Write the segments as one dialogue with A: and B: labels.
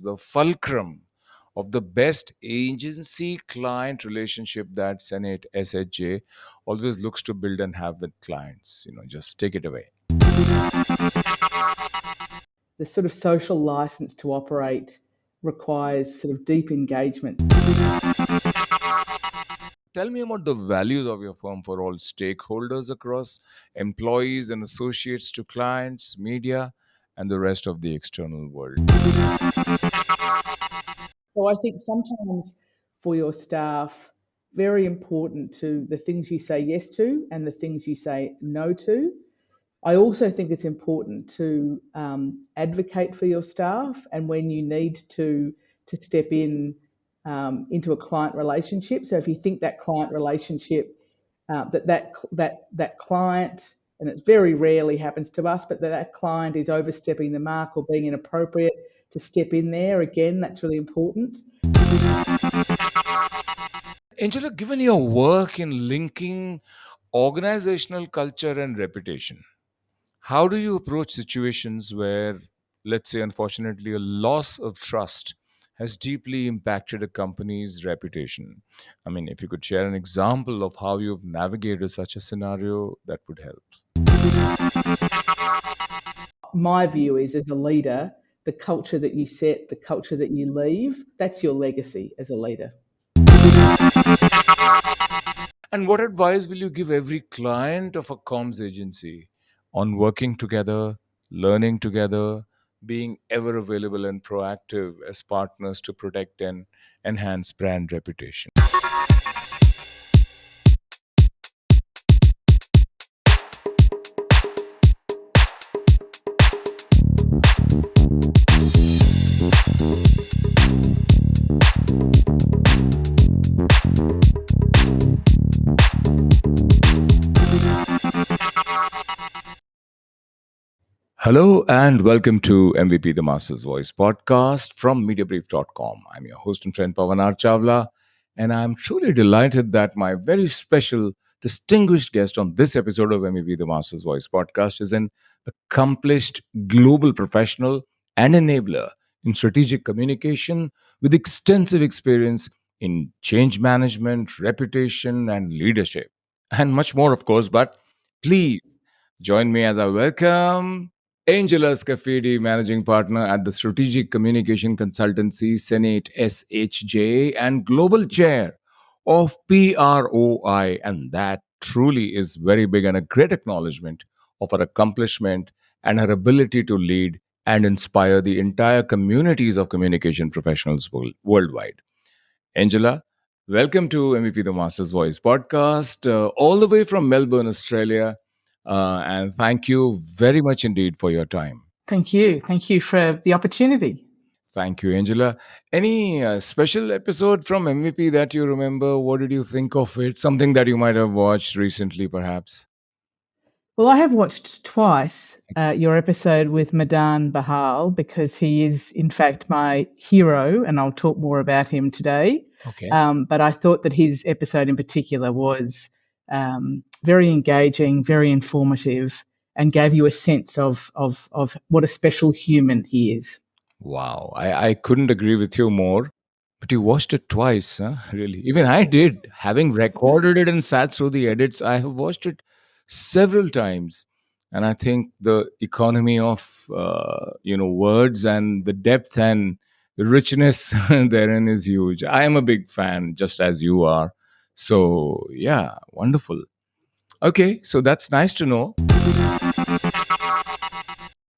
A: the fulcrum of the best agency client relationship that SenateSHJ always looks to build and have with clients. Just take it away.
B: The sort of social license to operate requires sort of deep engagement.
A: Tell me about the values of your firm for all stakeholders across employees and associates to clients, media, and the rest of the external world.
B: So I think sometimes for your staff, very important to the things you say yes to and the things you say no to. I also think it's important to advocate for your staff, and when you need to step in into a client relationship. So if you think that client relationship that client, and it very rarely happens to us, but that client is overstepping the mark or being inappropriate, to step in there again. That's really important.
A: Angela, given your work in linking organizational culture and reputation, how do you approach situations where, let's say, unfortunately, a loss of trust has deeply impacted a company's reputation? I mean, if you could share an example of how you've navigated such a scenario, that would help.
B: My view is, as a leader, the culture that you set, the culture that you leave, that's your legacy as a leader.
A: And what advice will you give every client of a comms agency on working together, learning together, being ever available and proactive as partners to protect and enhance brand reputation? Hello and welcome to MVP The Master's Voice podcast from Mediabrief.com. I'm your host and friend Pavanar Chawla, and I'm truly delighted that my very special, distinguished guest on this episode of MVP The Master's Voice podcast is an accomplished global professional and enabler in strategic communication with extensive experience in change management, reputation, and leadership, and much more, of course. But please join me as I welcome Angela Scaffidi, managing partner at the strategic communication consultancy SenateSHJ and global chair of PROI. And that truly is very big and a great acknowledgement of her accomplishment and her ability to lead and inspire the entire communities of communication professionals worldwide. Angela, welcome to MVP The Master's Voice podcast, all the way from Melbourne, Australia. And thank you very much indeed for your time.
B: Thank you. Thank you for the opportunity.
A: Thank you, Angela. Any special episode from MVP that you remember? What did you think of it? Something that you might have watched recently, perhaps?
B: Well, I have watched twice your episode with Madan Bahal, because he is, in fact, my hero, and I'll talk more about him today.
A: Okay.
B: But I thought that his episode in particular was very engaging, very informative, and gave you a sense of what a special human he is.
A: Wow. I couldn't agree with you more. But you watched it twice, huh? Really? Even I did. Having recorded it and sat through the edits, I have watched it several times. And I think the economy of words and the depth and richness therein is huge. I am a big fan, just as you are. So yeah, wonderful. Okay, so that's nice to know.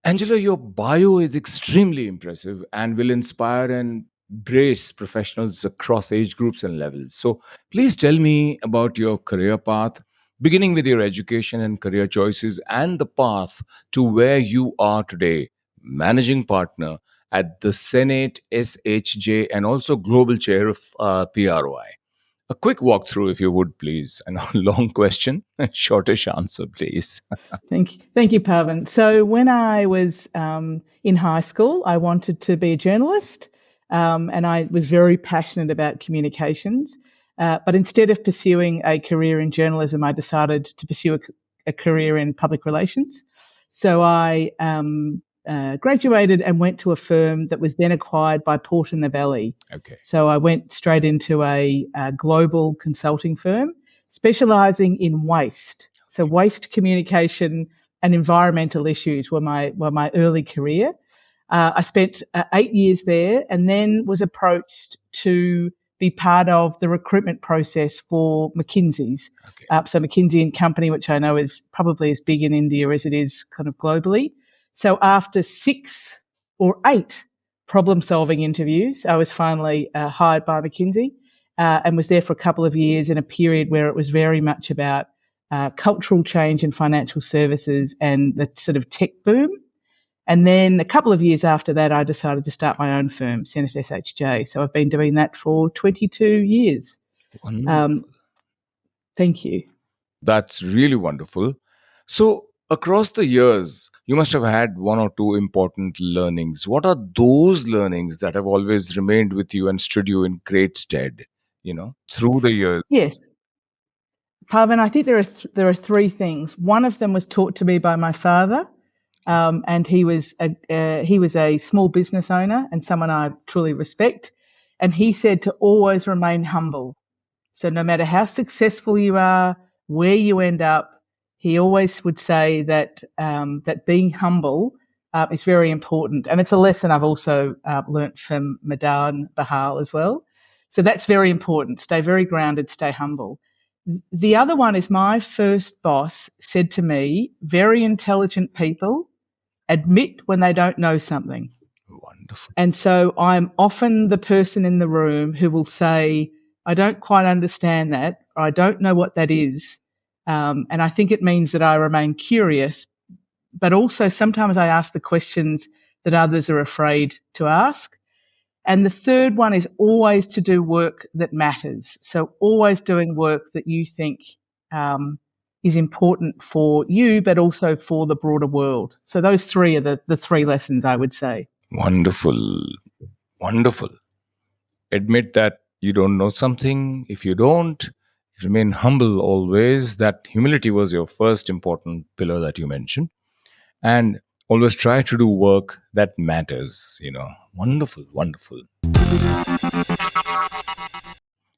A: Angela, your bio is extremely impressive and will inspire and brace professionals across age groups and levels. So, please tell me about your career path, beginning with your education and career choices, and the path to where you are today, managing partner at the Senate SHJ and also global chair of PROI. A quick walkthrough, if you would, please. And a long question, shortish answer, please.
B: Thank you, Pavan. So when I was in high school, I wanted to be a journalist, and I was very passionate about communications. But instead of pursuing a career in journalism, I decided to pursue a career in public relations. So I graduated and went to a firm that was then acquired by Porter Novelli.
A: Okay.
B: So I went straight into a global consulting firm specializing in waste. So waste communication and environmental issues were my early career. I spent 8 years there and then was approached to be part of the recruitment process for McKinsey's.
A: Okay.
B: So McKinsey and Company, which I know is probably as big in India as it is kind of globally. So after 6 or 8 problem-solving interviews, I was finally hired by McKinsey and was there for a couple of years in a period where it was very much about cultural change in financial services and the sort of tech boom. And then a couple of years after that, I decided to start my own firm, SenateSHJ. So I've been doing that for 22 years.
A: Wonderful.
B: Thank you.
A: That's really wonderful. So, across the years, you must have had one or two important learnings. What are those learnings that have always remained with you and stood you in great stead, through the years?
B: Yes, Pavan, I think there are three things. One of them was taught to me by my father, and he was a small business owner and someone I truly respect. And he said to always remain humble. So no matter how successful you are, where you end up, he always would say that being humble is very important, and it's a lesson I've also learnt from Madan Bahal as well. So that's very important. Stay very grounded, stay humble. The other one is my first boss said to me, very intelligent people admit when they don't know something.
A: Wonderful.
B: And so I'm often the person in the room who will say, I don't quite understand that, or I don't know what that is. And I think it means that I remain curious, but also sometimes I ask the questions that others are afraid to ask. And the third one is always to do work that matters. So always doing work that you think is important for you, but also for the broader world. So those three are the three lessons I would say.
A: Wonderful. Wonderful. Admit that you don't know something. If you don't, remain humble always. That humility was your first important pillar that you mentioned. And always try to do work that matters. Wonderful, wonderful.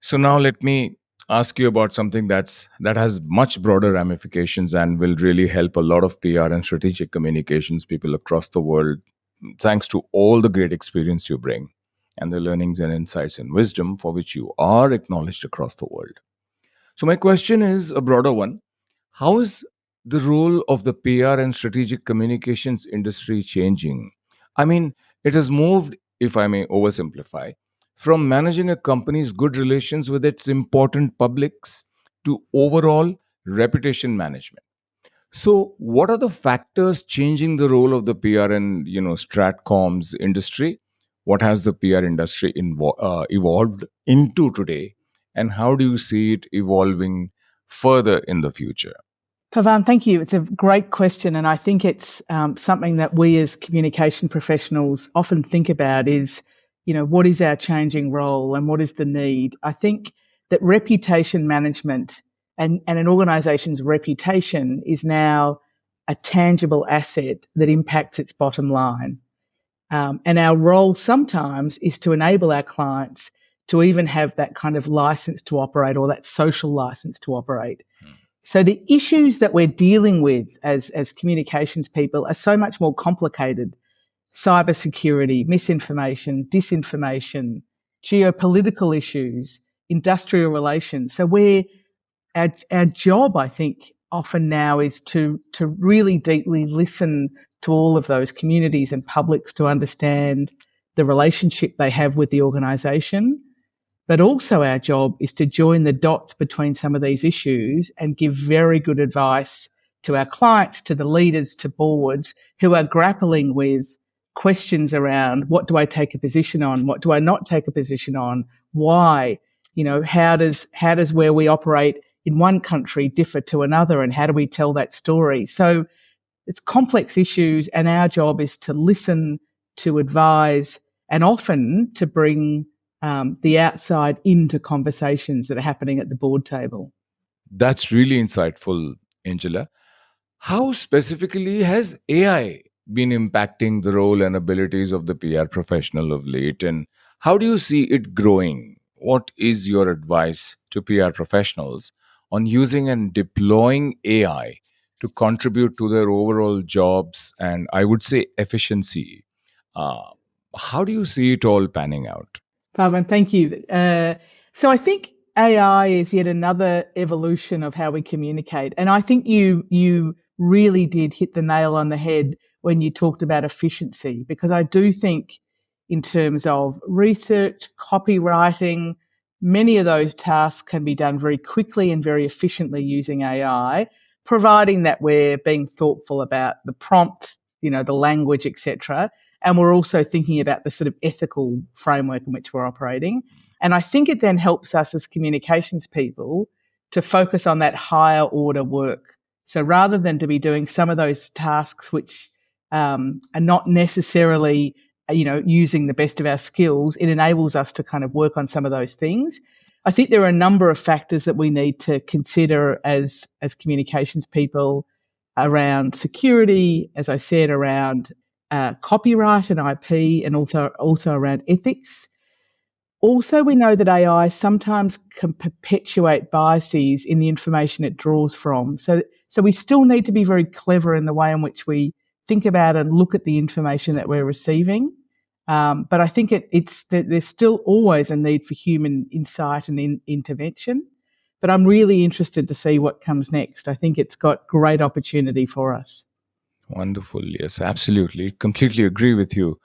A: So now let me ask you about something that has much broader ramifications and will really help a lot of PR and strategic communications people across the world, thanks to all the great experience you bring and the learnings and insights and wisdom for which you are acknowledged across the world. So my question is a broader one. How is the role of the PR and strategic communications industry changing? I mean, it has moved, if I may oversimplify, from managing a company's good relations with its important publics to overall reputation management. So, what are the factors changing the role of the PR and stratcoms industry? What has the PR industry evolved into today, and how do you see it evolving further in the future?
B: Pavan, thank you. It's a great question, and I think it's something that we as communication professionals often think about is, what is our changing role and what is the need? I think that reputation management and an organisation's reputation is now a tangible asset that impacts its bottom line. And our role sometimes is to enable our clients to even have that kind of license to operate or that social license to operate. So the issues that we're dealing with as communications people are so much more complicated. Cybersecurity, misinformation, disinformation, geopolitical issues, industrial relations. So our job, I think, often now is to really deeply listen to all of those communities and publics to understand the relationship they have with the organisation. But also our job is to join the dots between some of these issues and give very good advice to our clients, to the leaders, to boards who are grappling with questions around what do I take a position on? What do I not take a position on? Why? How does where we operate in one country differ to another, and how do we tell that story? So it's complex issues, and our job is to listen, to advise, and often to bring the outside into conversations that are happening at the board table.
A: That's really insightful, Angela. How specifically has AI been impacting the role and abilities of the PR professional of late? And how do you see it growing? What is your advice to PR professionals on using and deploying AI to contribute to their overall jobs and, I would say, efficiency? Uh, how do you see it all panning out?
B: Pavan, thank you. So I think AI is yet another evolution of how we communicate, and I think you really did hit the nail on the head when you talked about efficiency, because I do think in terms of research, copywriting, many of those tasks can be done very quickly and very efficiently using AI, providing that we're being thoughtful about the prompts, the language, etc. And we're also thinking about the sort of ethical framework in which we're operating. And I think it then helps us as communications people to focus on that higher order work. So rather than to be doing some of those tasks which are not necessarily, using the best of our skills, it enables us to kind of work on some of those things. I think there are a number of factors that we need to consider as communications people around security, as I said, around copyright and IP, and also around ethics. Also, we know that AI sometimes can perpetuate biases in the information it draws from. So we still need to be very clever in the way in which we think about and look at the information that we're receiving. But I think there's still always a need for human insight and intervention. But I'm really interested to see what comes next. I think it's got great opportunity for us.
A: Wonderful. Yes, absolutely. Completely agree with you.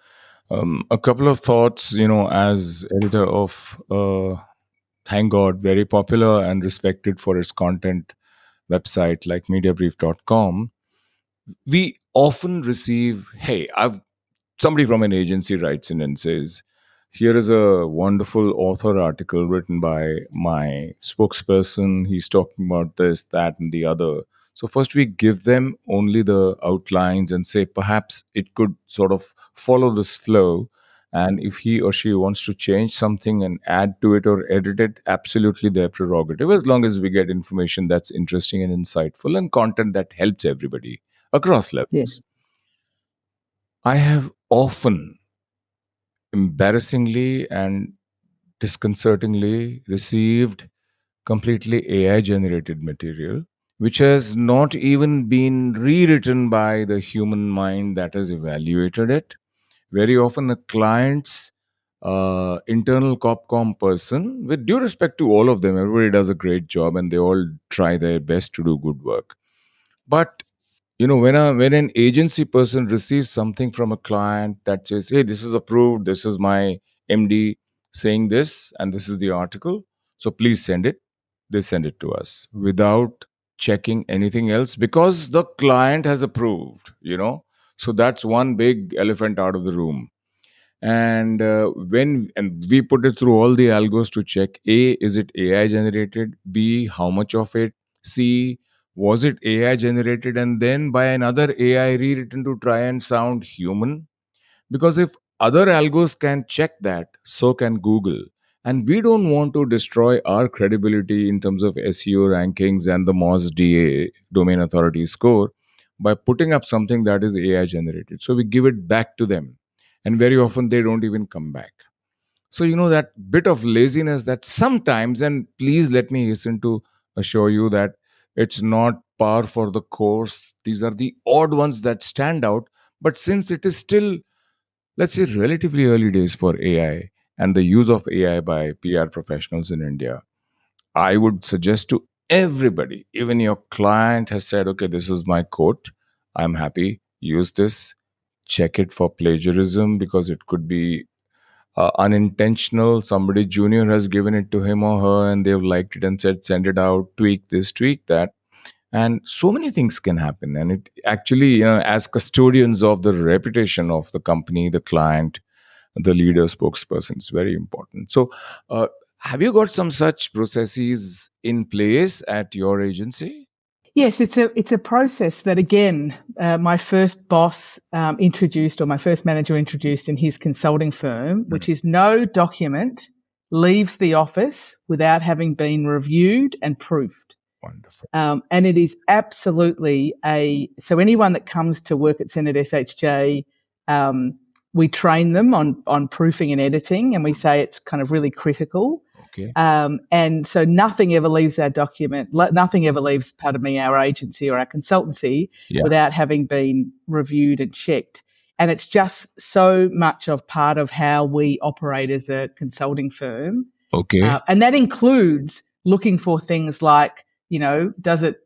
A: A couple of thoughts, as editor of, thank God, very popular and respected for its content website like Mediabrief.com. We often receive, hey, I've somebody from an agency writes in and says, here is a wonderful author article written by my spokesperson. He's talking about this, that, and the other. So, first, we give them only the outlines and say perhaps it could sort of follow this flow. And if he or she wants to change something and add to it or edit it, absolutely their prerogative, as long as we get information that's interesting and insightful and content that helps everybody across
B: Yeah.
A: levels. I have often embarrassingly and disconcertingly received completely AI generated material, which has not even been rewritten by the human mind that has evaluated it. Very often, a client's internal copcom person, with due respect to all of them, everybody does a great job and they all try their best to do good work. But when an agency person receives something from a client that says, hey, this is approved, this is my MD saying this, and this is the article, so please send it, they send it to us without checking anything else because the client has approved. So that's one big elephant out of the room. And when we put it through all the algos to check, a, is it AI generated, b, how much of it, c, was it AI generated and then by another AI rewritten to try and sound human? Because if other algos can check that, so can Google. And we don't want to destroy our credibility in terms of SEO rankings and the MOSDA domain authority score by putting up something that is AI generated. So we give it back to them. And very often they don't even come back. So, that bit of laziness that sometimes, and please let me hasten to assure you that it's not par for the course. These are the odd ones that stand out. But since it is still, let's say, relatively early days for AI and the use of AI by PR professionals in India, I would suggest to everybody, even your client has said, okay, this is my quote, I'm happy, use this, check it for plagiarism because it could be unintentional. Somebody junior has given it to him or her and they've liked it and said, send it out, tweak this, tweak that. And so many things can happen. And it actually, as custodians of the reputation of the company, the client, the leader, spokesperson, it's very important. So, have you got some such processes in place at your agency?
B: Yes, it's a process that again, my first boss introduced, or my first manager introduced in his consulting firm, which is no document leaves the office without having been reviewed and proofed.
A: Wonderful.
B: And it is absolutely so anyone that comes to work at SenateSHJ, we train them on proofing and editing, and we say it's kind of really critical.
A: Okay.
B: And so nothing ever leaves our document, nothing ever leaves, pardon me, our agency or our consultancy
A: Yeah.
B: without having been reviewed and checked. And it's just so much of part of how we operate as a consulting firm.
A: Okay.
B: And that includes looking for things like, does it,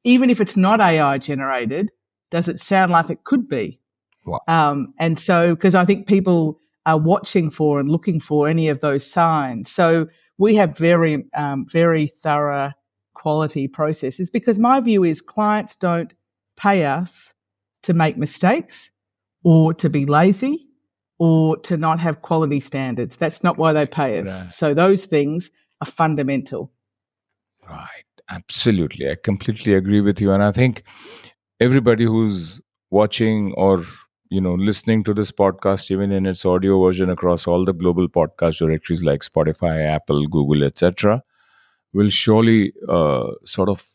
B: even if it's not AI generated, does it sound like it could be?
A: Wow.
B: And so, because I think people are watching for and looking for any of those signs. So we have very, very thorough quality processes, because my view is clients don't pay us to make mistakes or to be lazy or to not have quality standards. That's not why they pay us.
A: Right.
B: So those things are fundamental.
A: Right. Absolutely. I completely agree with you. And I think everybody who's watching or listening to this podcast, even in its audio version across all the global podcast directories like Spotify, Apple, Google, etc., will surely sort of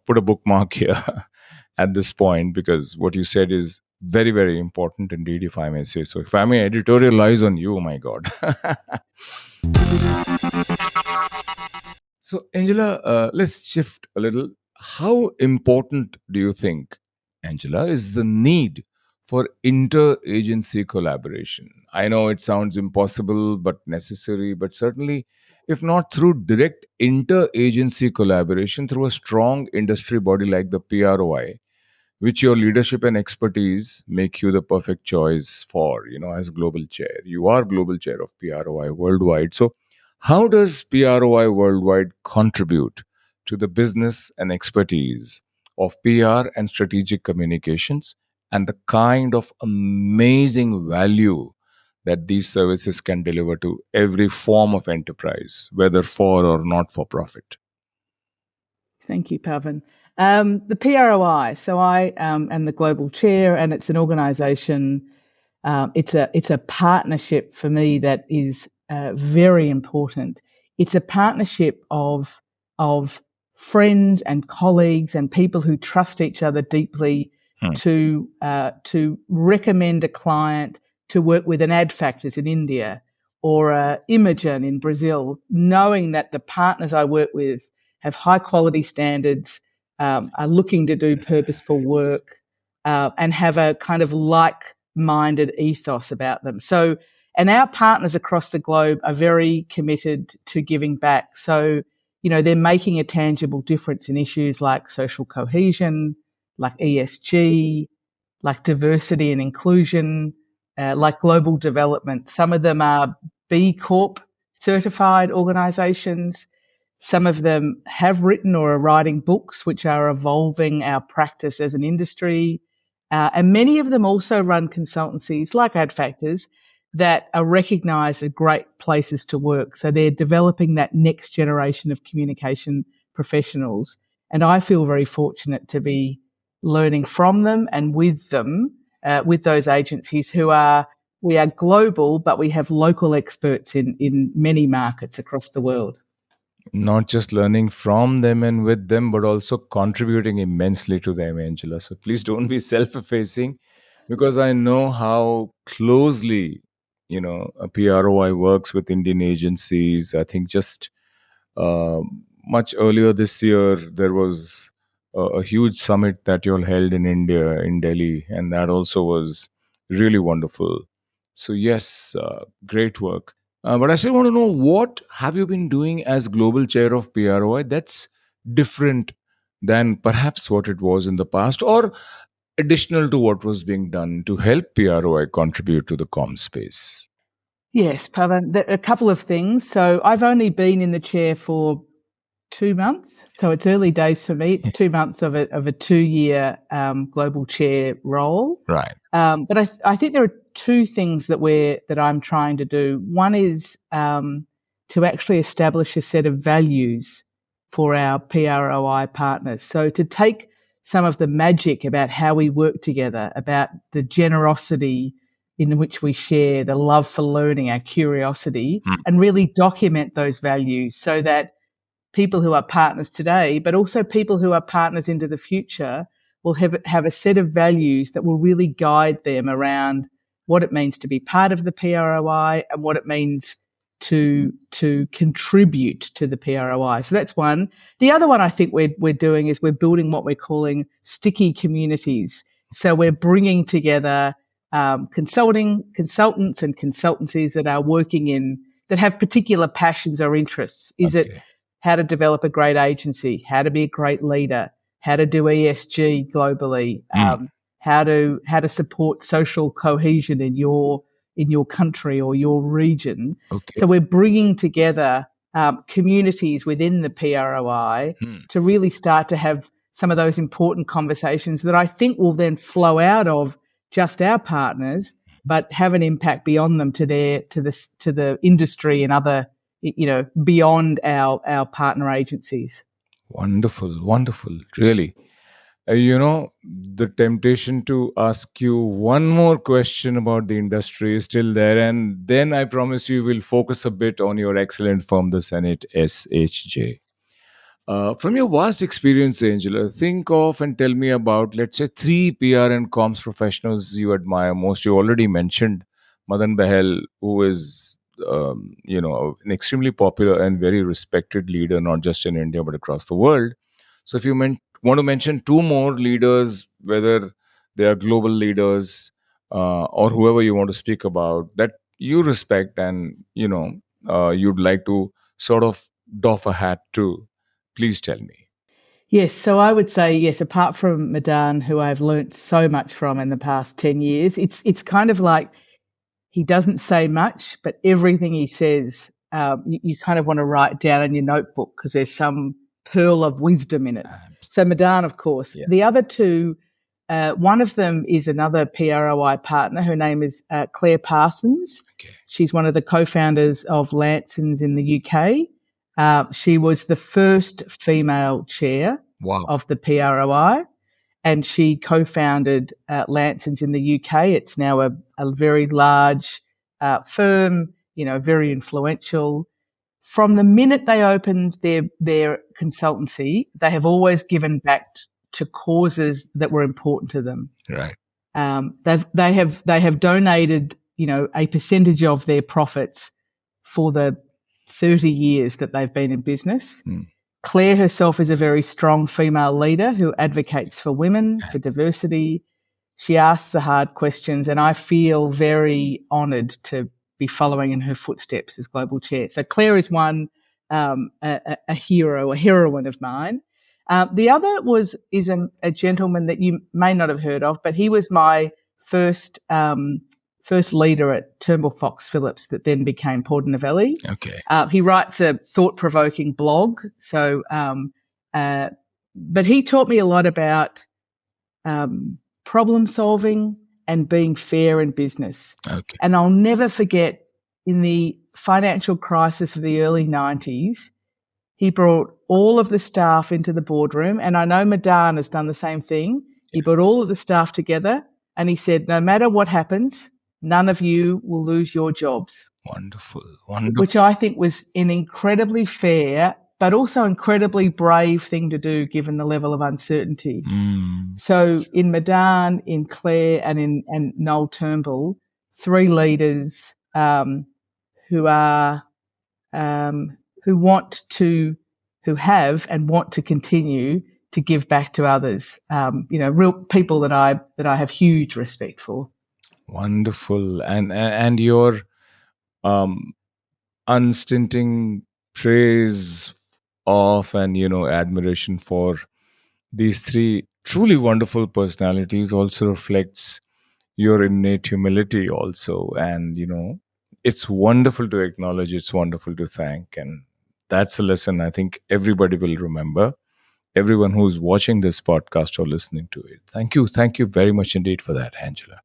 A: put a bookmark here at this point, because what you said is very, very important indeed, if I may say so. If I may editorialize on you, oh my god. So, Angela, let's shift a little. How important do you think, Angela, is the need for interagency collaboration? I know it sounds impossible but necessary, but certainly, if not through direct interagency collaboration, through a strong industry body like the PROI, which your leadership and expertise make you the perfect choice for, as global chair. You are global chair of PROI Worldwide. So, how does PROI Worldwide contribute to the business and expertise of PR and strategic communications, and the kind of amazing value that these services can deliver to every form of enterprise, whether for or not for profit?
B: Thank you, Pavan. The PROI. So I am the global chair, and it's an organisation. It's a partnership for me that is very important. It's a partnership of friends and colleagues and people who trust each other deeply
A: Hmm.
B: to recommend a client to work with an ad factors in India or Imogen in Brazil, knowing that the partners I work with have high quality standards, are looking to do purposeful work, and have a kind of like-minded ethos about them. So, and our partners across the globe are very committed to giving back. So, they're making a tangible difference in issues like social cohesion, like ESG, like diversity and inclusion, like global development. Some of them are B Corp certified organizations. Some of them have written or are writing books which are evolving our practice as an industry. And many of them also run consultancies like AdFactors that are recognised as great places to work. So they're developing that next generation of communication professionals. And I feel very fortunate to be learning from them and with them, with those agencies we are global, but we have local experts in many markets across the world.
A: Not just learning from them and with them, but also contributing immensely to them, Angela. So please don't be self effacing, because I know how closely, a PROI works with Indian agencies. I think just uh, much earlier this year, there was a huge summit that you all held in India, in Delhi, and that also was really wonderful. So, yes, great work. But I still want to know, what have you been doing as global chair of PROI that's different than perhaps what it was in the past, or additional to what was being done to help PROI contribute to the com space?
B: Yes, Pavan, a couple of things. So I've only been in the chair for 2 months, so it's early days for me. It's 2 months of a 2 year global chair role.
A: Right.
B: But I think there are two things that I'm trying to do. One is to actually establish a set of values for our PROI partners. So to take some of the magic about how we work together, about the generosity in which we share, the love for learning, our curiosity,
A: Mm.
B: and really document those values so that people who are partners today, but also people who are partners into the future will have a set of values that will really guide them around what it means to be part of the PROI and what it means to contribute to the PROI. So that's one. The other one I think we're doing is we're building what we're calling sticky communities. So we're bringing together consultants and consultancies that are working in that have particular passions or interests. Is it
A: Okay.
B: how to develop a great agency, how to be a great leader, how to do ESG globally,
A: Mm.
B: how to support social cohesion in your country or your region.
A: Okay.
B: So we're bringing together communities within the PROI
A: Hmm.
B: to really start to have some of those important conversations that I think will then flow out of just our partners, but have an impact beyond them to the industry and other, beyond our partner agencies.
A: Wonderful, wonderful, really. The temptation to ask you one more question about the industry is still there, and then I promise you we'll focus a bit on your excellent firm, the Senate SHJ. From your vast experience, Angela, think of and tell me about, let's say, three PR and comms professionals you admire most. You already mentioned Madan Bahel, who is, an extremely popular and very respected leader, not just in India but across the world. So, if you want to mention two more leaders, whether they are global leaders or whoever you want to speak about, that you respect and you'd like to sort of doff a hat to, please tell me.
B: Yes, so I would say yes. Apart from Madan, who I've learnt so much from in the past 10 years, it's kind of like he doesn't say much, but everything he says, you kind of want to write down in your notebook because there's some pearl of wisdom in it.
A: Abs-
B: So Madan, of course.
A: Yeah.
B: The other two, one of them is another PROI partner. Her name is Claire Parsons.
A: Okay.
B: She's one of the co-founders of Lansons in the UK. She was the first female chair
A: Wow.
B: of the PROI, and she co-founded Lansons in the UK. It's now a very large firm, very influential. From the minute they opened their consultancy, they have always given back to causes that were important to them.
A: Right.
B: They have donated, a percentage of their profits for the 30 years that they've been in business.
A: Mm.
B: Claire herself is a very strong female leader who advocates for women, for diversity. She asks the hard questions, and I feel very honoured to be following in her footsteps as global chair. So Claire is one, a hero, a heroine of mine. The other is a gentleman that you may not have heard of, but he was my first leader at Turnbull Fox Phillips that then became Port Novelli.
A: Okay.
B: He writes a thought-provoking blog. But he taught me a lot about problem solving and being fair in business.
A: Okay.
B: And I'll never forget, in the financial crisis of the early 90s, he brought all of the staff into the boardroom, and I know Madan has done the same thing. He brought all of the staff together and he said, no matter what happens, none of you will lose your jobs.
A: Wonderful. Wonderful.
B: Which I think was an incredibly fair, but also incredibly brave thing to do given the level of uncertainty.
A: Mm.
B: So in Madan, in Claire, and Noel Turnbull, three leaders who have and want to continue to give back to others. Real people that I have huge respect for.
A: Wonderful. And your unstinting praise of and admiration for these three truly wonderful personalities also reflects your innate humility also, and it's wonderful to acknowledge, it's wonderful to thank, and that's a lesson I think everybody will remember, everyone who's watching this podcast or listening to it. Thank you very much indeed for that, Angela.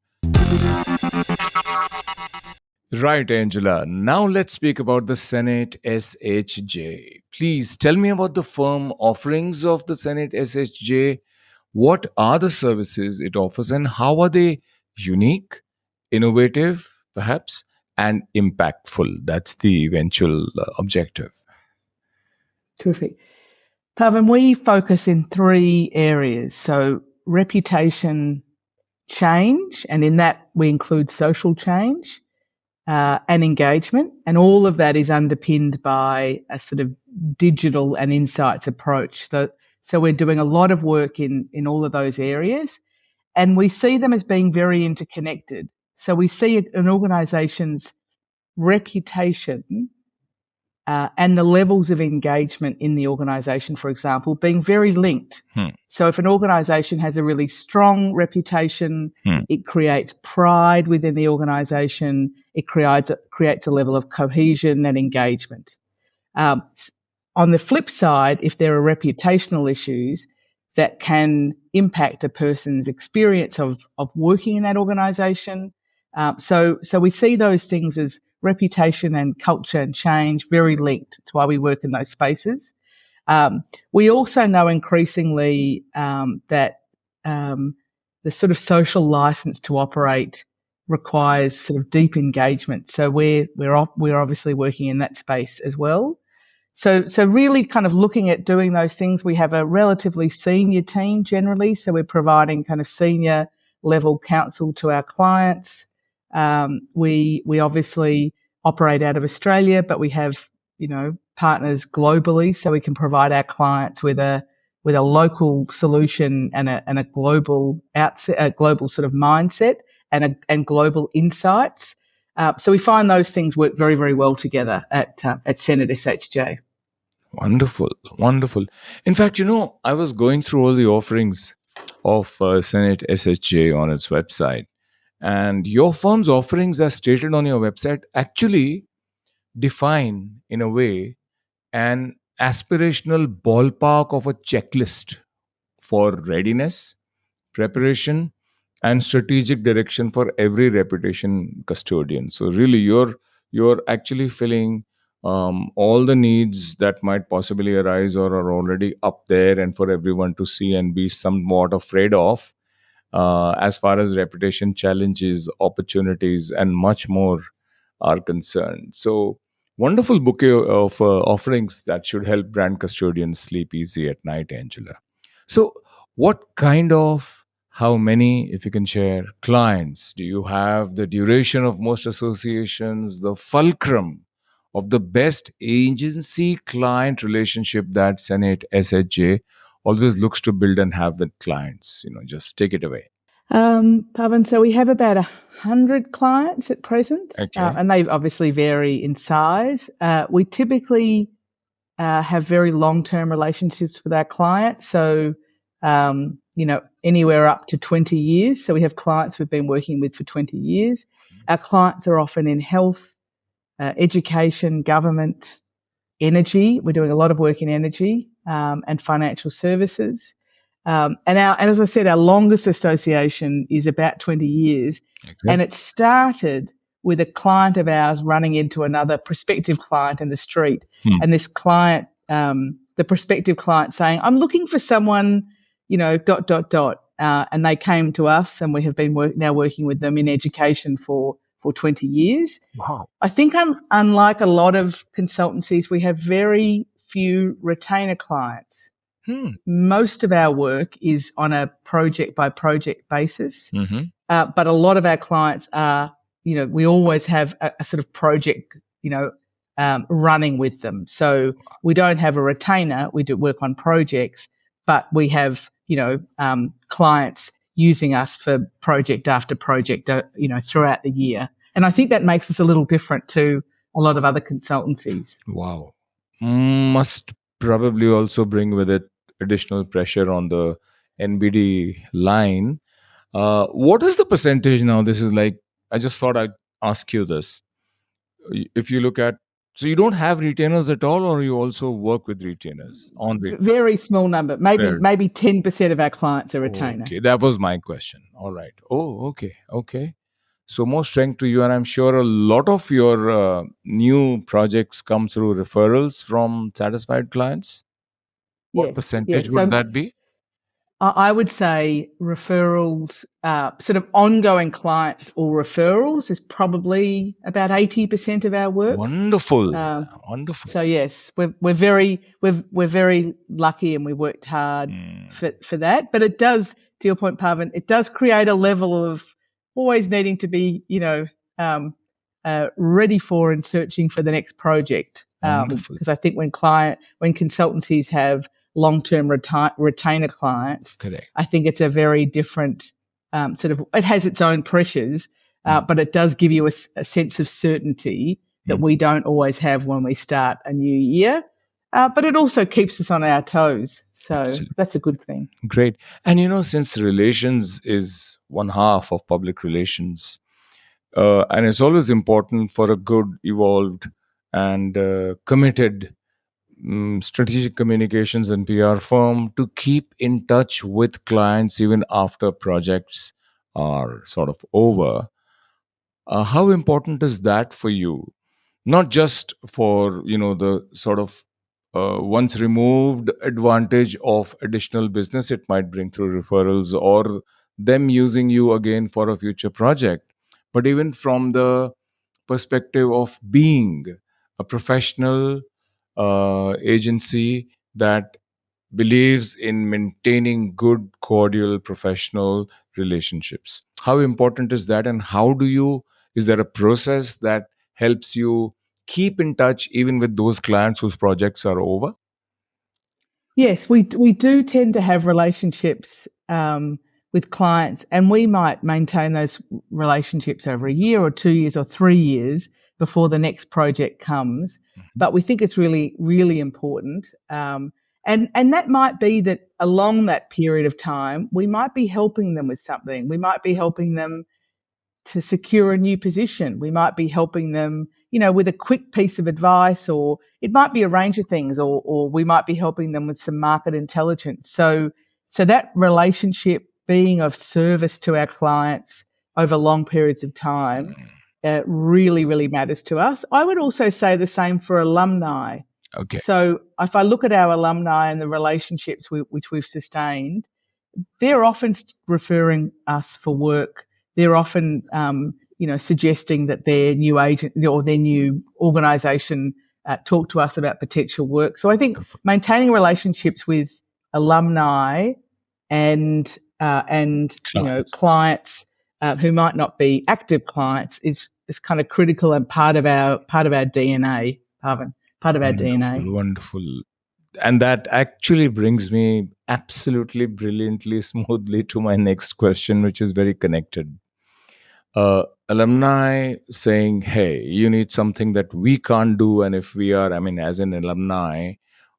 A: Right, Angela. Now let's speak about the Senate SHJ. Please tell me about the firm offerings of the Senate SHJ. What are the services it offers and how are they unique, innovative, perhaps, and impactful? That's the eventual objective.
B: Terrific. Pavan, we focus in 3 areas. So reputation change, and in that we include social change and engagement. And all of that is underpinned by a sort of digital and insights approach. So we're doing a lot of work in all of those areas, and we see them as being very interconnected. So we see an organisation's reputation and the levels of engagement in the organisation, for example, being very linked. So if an organisation has a really strong reputation, it creates pride within the organisation. It creates a level of cohesion and engagement. On the flip side, if there are reputational issues that can impact a person's experience of working in that organisation, so we see those things as reputation and culture and change very linked. It's why we work in those spaces. We also know increasingly that the sort of social license to operate requires sort of deep engagement. So we're obviously working in that space as well. So really kind of looking at doing those things. We have a relatively senior team generally, so we're providing kind of senior level counsel to our clients. We obviously operate out of Australia, but we have partners globally, so we can provide our clients with a local solution and a global sort of mindset and global insights. So we find those things work very, very well together at SenateSHJ.
A: Wonderful, wonderful. In fact, I was going through all the offerings of SenateSHJ on its website, and your firm's offerings, as stated on your website, actually define, in a way, an aspirational ballpark of a checklist for readiness, preparation, and strategic direction for every reputation custodian. So really, you're actually filling all the needs that might possibly arise or are already up there, and for everyone to see and be somewhat afraid of, as far as reputation challenges, opportunities, and much more are concerned. So, wonderful bouquet of offerings that should help brand custodians sleep easy at night, Angela. So, what kind of, how many, if you can share, clients do you have, the duration of most associations, the fulcrum of the best agency client relationship that Senate SHJ always looks to build and have with clients? Just take it away.
B: Pavan, so we have about 100 clients at present,
A: Okay.
B: and they obviously vary in size. We typically have very long-term relationships with our clients, so anywhere up to 20 years. So we have clients we've been working with for 20 years. Our clients are often in health, education, government, energy. We're doing a lot of work in energy and financial services. And as I said, our longest association is about 20 years.
A: Okay.
B: And it started with a client of ours running into another prospective client in the street. And this client, the prospective client saying, I'm looking for someone, and they came to us, and we have been now working with them in education for 20 years.
A: Wow.
B: I think unlike a lot of consultancies, we have very few retainer clients. Most of our work is on a project by project basis, but a lot of our clients are, we always have a sort of project, running with them. So we don't have a retainer. We do work on projects, but we have, clients using us for project after project, throughout the year. And I think that makes us a little different to a lot of other consultancies.
A: Wow. Must probably also bring with it additional pressure on the NBD line. What is the percentage now? This is like, I just thought I'd ask you this. If you look at, so you don't have retainers at all, or you also work with retainers on retainers?
B: Very small number. Maybe 10% of our clients are retainer.
A: Okay, that was my question. All right. Oh, okay. So more strength to you, and I'm sure a lot of your new projects come through referrals from satisfied clients. What percentage would that be?
B: I would say referrals, sort of ongoing clients or referrals, is probably about 80% of our work.
A: Wonderful.
B: Um,
A: Wonderful.
B: so yes, we're very lucky, and we worked hard
A: Mm,
B: for that. But it does, to your point, Pavan, it does create a level of always needing to be, um, ready for and searching for the next project.
A: wonderful.
B: Because I think when consultancies have long-term retainer clients,
A: Correct.
B: I think it's a very different sort of. It has its own pressures,
A: Mm,
B: but it does give you a sense of certainty that
A: mm,
B: we don't always have when we start a new year. But it also keeps us on our toes, so
A: absolutely.
B: that's a good thing.
A: Great. And since relations is one half of public relations, and it's always important for a good, evolved, and committed strategic communications and PR firm to keep in touch with clients even after projects are sort of over. How important is that for you? Not just for the sort of once removed advantage of additional business it might bring through referrals or them using you again for a future project, but even from the perspective of being a professional agency that believes in maintaining good, cordial, professional relationships. How important is that, and is there a process that helps you keep in touch even with those clients whose projects are over?
B: Yes, we do tend to have relationships with clients, and we might maintain those relationships over a year or 2 years or 3 years before the next project comes.
A: Mhm.
B: But we think it's really, really important, and that might be that along that period of time, we might be helping them with something. We might be helping them to secure a new position. We might be helping them, with a quick piece of advice, or it might be a range of things, or we might be helping them with some market intelligence. So that relationship being of service to our clients over long periods of time really, really matters to us. I would also say the same for alumni.
A: Okay.
B: So if I look at our alumni and the relationships which we've sustained, they're often referring us for work. They're often, suggesting that their new agent or their new organisation talk to us about potential work. So I think
A: Wonderful.
B: maintaining relationships with alumni and
A: Clients.
B: clients who might not be active clients is kind of critical and part of our DNA, Pavan, part of our
A: Wonderful,
B: DNA.
A: wonderful. And that actually brings me absolutely brilliantly, smoothly to my next question, which is very connected. Alumni saying, hey, you need something that we can't do. And if we are, I mean, as an alumni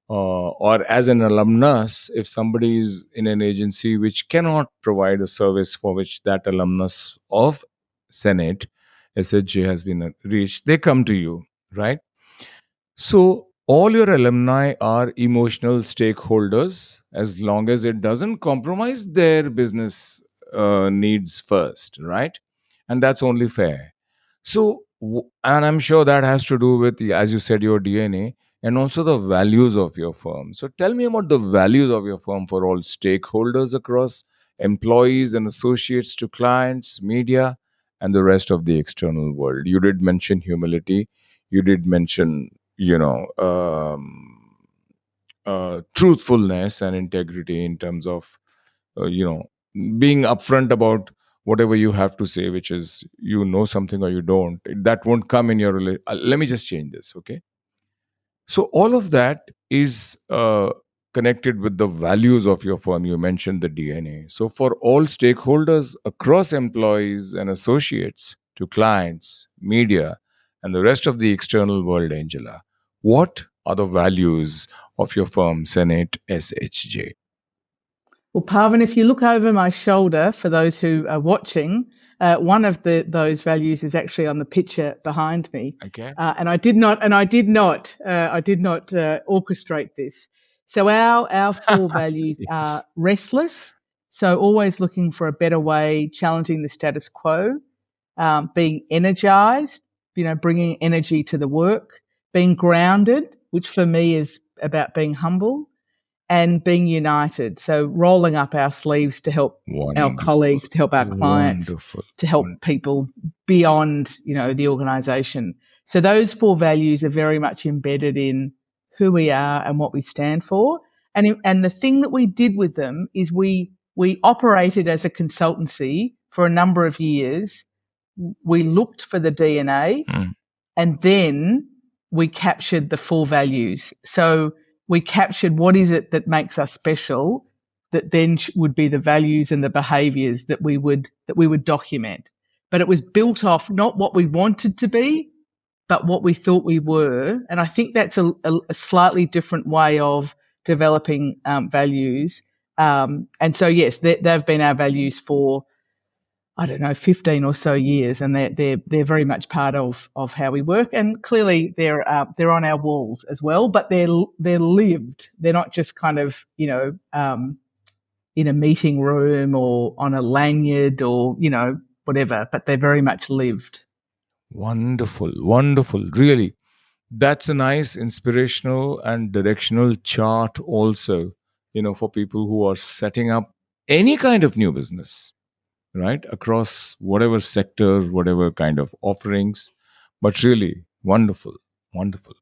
A: or as an alumnus, if somebody is in an agency which cannot provide a service for which that alumnus of Senate, SHJ has been reached, they come to you, right? So, all your alumni are emotional stakeholders as long as it doesn't compromise their business needs first, right? And that's only fair. So, and I'm sure that has to do with, as you said, your DNA and also the values of your firm. So, tell me about the values of your firm for all stakeholders across employees and associates to clients, media, and the rest of the external world. You did mention humility. You did mention, truthfulness and integrity in terms of, being upfront about whatever you have to say, which is something or you don't. That won't come in your let me just change this, okay? So all of that is connected with the values of your firm. You mentioned the DNA. So for all stakeholders across employees and associates to clients, media, and the rest of the external world, Angela, what are the values of your firm, Senate SHJ?
B: Well, Parvin, if you look over my shoulder, for those who are watching, one of those values is actually on the picture behind me,
A: Okay.
B: and I did not orchestrate this. So our four values
A: Yes.
B: are restless, so always looking for a better way, challenging the status quo, being energized, bringing energy to the work, being grounded, which for me is about being humble, and being united. So rolling up our sleeves to help our
A: Wonderful.
B: colleagues, to help our clients,
A: Wonderful.
B: to help people beyond, the organization. So those four values are very much embedded in who we are and what we stand for. And the thing that we did with them is we operated as a consultancy for a number of years. We looked for the DNA,
A: Mm.
B: and then we captured the four values. So we captured what is it that makes us special, that then would be the values and the behaviors that we would document. But it was built off not what we wanted to be, but what we thought we were. And I think that's a slightly different way of developing values. And so, yes, they've been our values for, I don't know, 15 or so years, and they're very much part of how we work. And clearly, they're on our walls as well, but they're lived. They're not just kind of in a meeting room or on a lanyard or whatever, but they're very much lived.
A: Wonderful. Wonderful. Really. That's a nice inspirational and directional chart also, for people who are setting up any kind of new business, right? Across whatever sector, whatever kind of offerings. But really, wonderful. Wonderful.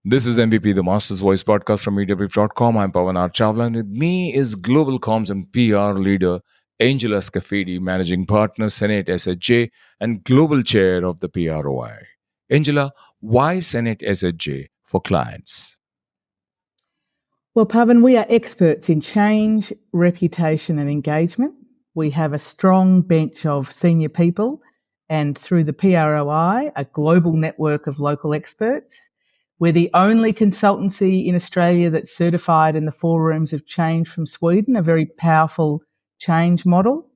A: This is MVP, the Master's Voice podcast from Mediabrief.com. I'm Pawan Chawla, and with me is global comms and PR leader Angela Scaffidi, managing partner, SenateSHJ, and global chair of the PROI. Angela, why SenateSHJ for clients?
B: Well, Pavan, we are experts in change, reputation, and engagement. We have a strong bench of senior people, and through the PROI, a global network of local experts. We're the only consultancy in Australia that's certified in the four rooms of change from Sweden, a very powerful change model.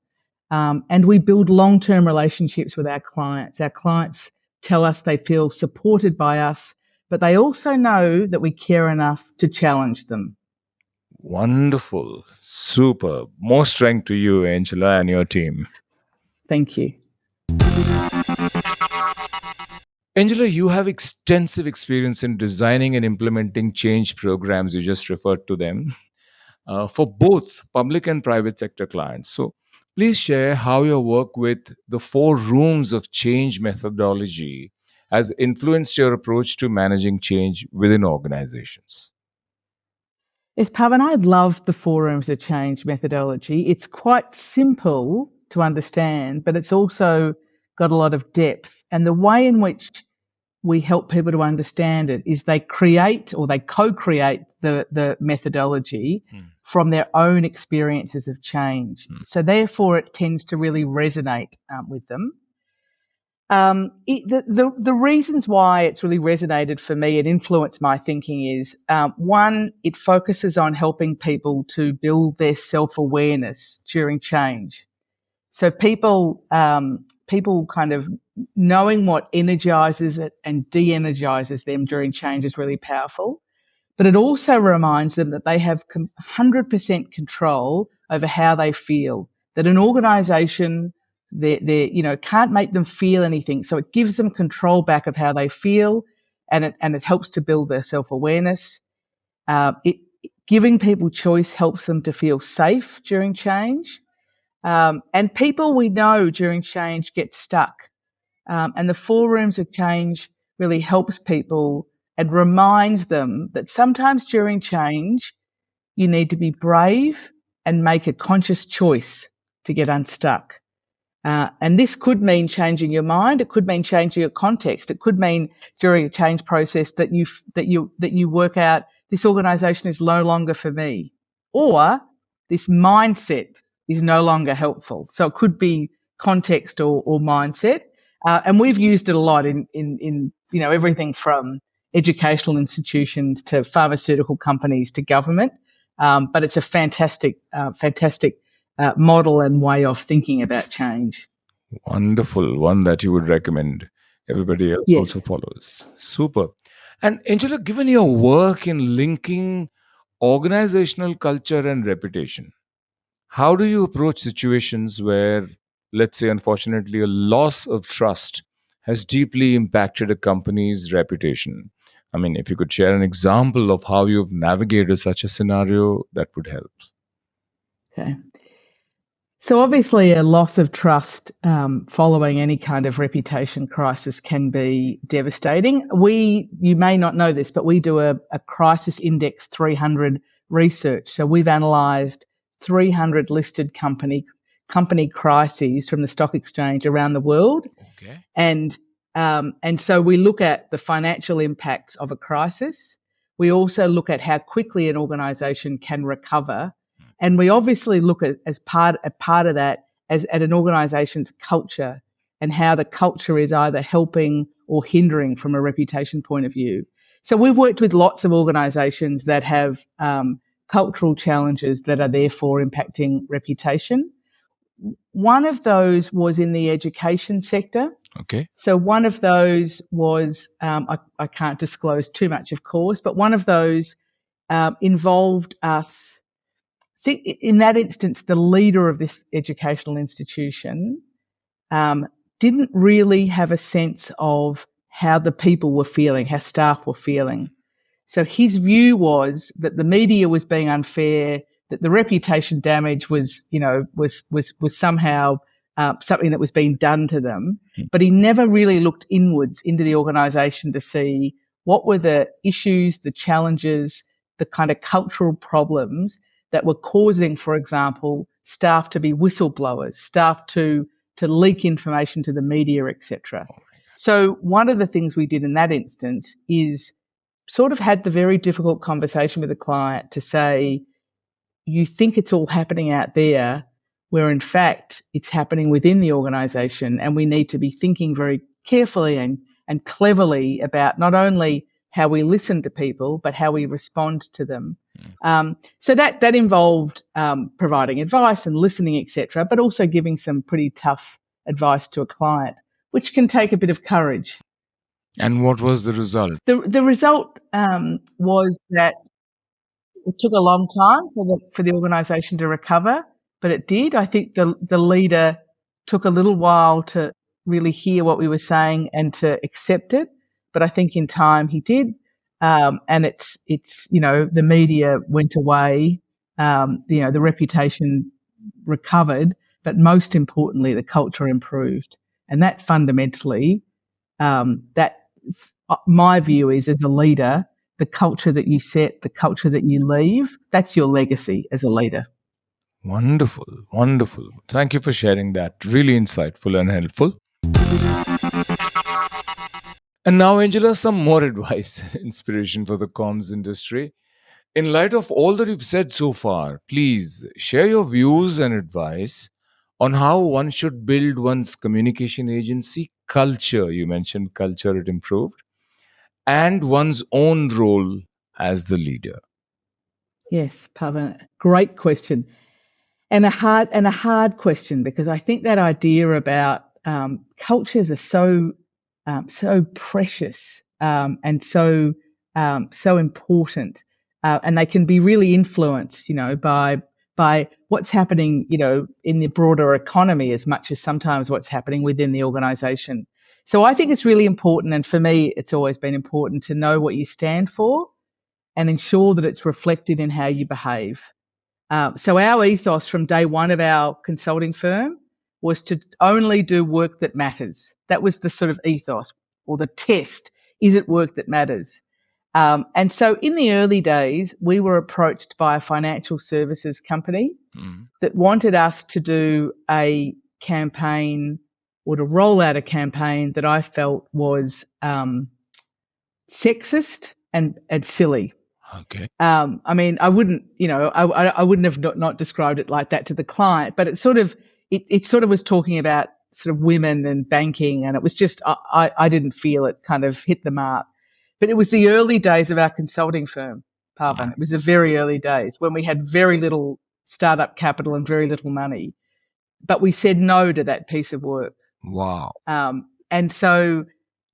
B: And we build long-term relationships with our clients. Our clients tell us they feel supported by us, but they also know that we care enough to challenge them.
A: Wonderful. Super. More strength to you, Angela, and your team.
B: Thank you.
A: Angela, you have extensive experience in designing and implementing change programs. You just referred to them for both public and private sector clients. So, please share how your work with the four rooms of change methodology has influenced your approach to managing change within organizations.
B: Yes, Pavan, I love the forums of change methodology. It's quite simple to understand, but it's also got a lot of depth. And the way in which we help people to understand it is they create or they co-create the methodology from their own experiences of change. So therefore, it tends to really resonate with them. The reasons why it's really resonated for me and influenced my thinking is one, it focuses on helping people to build their self-awareness during change. So people kind of knowing what energizes it and de-energizes them during change is really powerful. But it also reminds them that they have 100% control over how they feel, that an organization they can't make them feel anything. So it gives them control back of how they feel, and it helps to build their self-awareness. It giving people choice helps them to feel safe during change. And people we know during change get stuck. And the four rooms of change really helps people and reminds them that sometimes during change, you need to be brave and make a conscious choice to get unstuck. And this could mean changing your mind. It could mean changing your context. It could mean during a change process that you work out this organisation is no longer for me, or this mindset is no longer helpful. So it could be context or mindset. And we've used it a lot in everything from educational institutions to pharmaceutical companies to government. But it's a fantastic model and way of thinking about change.
A: Wonderful. One that you would recommend everybody else also
B: Yes.
A: follows. Super. And Angela, given your work in linking organizational culture and reputation, how do you approach situations where, let's say, unfortunately, a loss of trust has deeply impacted a company's reputation? I mean, if you could share an example of how you've navigated such a scenario, that would help.
B: Okay. So obviously, a loss of trust following any kind of reputation crisis can be devastating. You may not know this, but we do a crisis index 300 research. So we've analysed 300 listed company crises from the stock exchange around the world,
A: Okay.
B: and so we look at the financial impacts of a crisis. We also look at how quickly an organisation can recover. And we obviously look at part of that as at an organisation's culture and how the culture is either helping or hindering from a reputation point of view. So we've worked with lots of organisations that have cultural challenges that are therefore impacting reputation. One of those was in the education sector.
A: Okay.
B: So one of those was, I can't disclose too much, of course, but one of those involved us. I think in that instance, the leader of this educational institution didn't really have a sense of how the people were feeling, how staff were feeling. So his view was that the media was being unfair, that the reputation damage was somehow something that was being done to them. But he never really looked inwards into the organisation to see what were the issues, the challenges, the kind of cultural problems that were causing, for example, staff to be whistleblowers, staff to leak information to the media, etc. So one of the things we did in that instance is sort of had the very difficult conversation with the client to say, you think it's all happening out there, where in fact it's happening within the organisation, and we need to be thinking very carefully and cleverly about not only how we listen to people, but how we respond to them. So that involved providing advice and listening, etc., but also giving some pretty tough advice to a client, which can take a bit of courage.
A: And what was the result?
B: The result was that it took a long time for the organisation to recover, but it did. I think the leader took a little while to really hear what we were saying and to accept it, but I think in time he did. And it's the media went away, the reputation recovered, but most importantly, the culture improved, and that fundamentally, my view is, as a leader, the culture that you set, the culture that you leave, that's your legacy as a leader.
A: Wonderful, wonderful. Thank you for sharing that. Really insightful and helpful. And now, Angela, some more advice and inspiration for the comms industry. In light of all that you've said so far, please share your views and advice on how one should build one's communication agency culture. You mentioned culture, it improved, and one's own role as the leader.
B: Yes, Pavan, great question. And a hard question, because I think that idea about cultures are so precious and so important, and they can be really influenced, by what's happening, in the broader economy as much as sometimes what's happening within the organisation. So I think it's really important, and for me, it's always been important to know what you stand for and ensure that it's reflected in how you behave. So our ethos from day one of our consulting firm was to only do work that matters. That was the sort of ethos, or the test. Is it work that matters? And so in the early days, we were approached by a financial services company that wanted us to do a campaign, or to roll out a campaign that I felt was sexist and silly.
A: Okay.
B: I mean, I wouldn't have not described it like that to the client, but it sort of was talking about sort of women and banking, and it was just I didn't feel it kind of hit the mark. But it was the early days of our consulting firm, Pavan. It was the very early days when we had very little startup capital and very little money, but we said no to that piece of work.
A: Wow.
B: And so,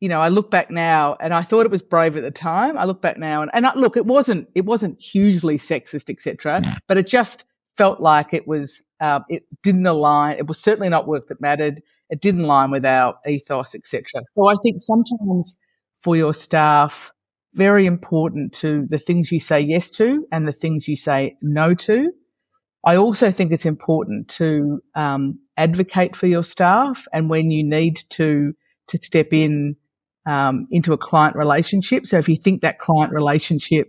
B: I look back now, and I thought it was brave at the time. I look back now, and look, it wasn't hugely sexist, etc. But it just felt like it was, it didn't align. It was certainly not work that mattered. It didn't align with our ethos, etc. So I think sometimes for your staff, very important to the things you say yes to and the things you say no to. I also think it's important to advocate for your staff, and when you need to step in into a client relationship. So if you think that client relationship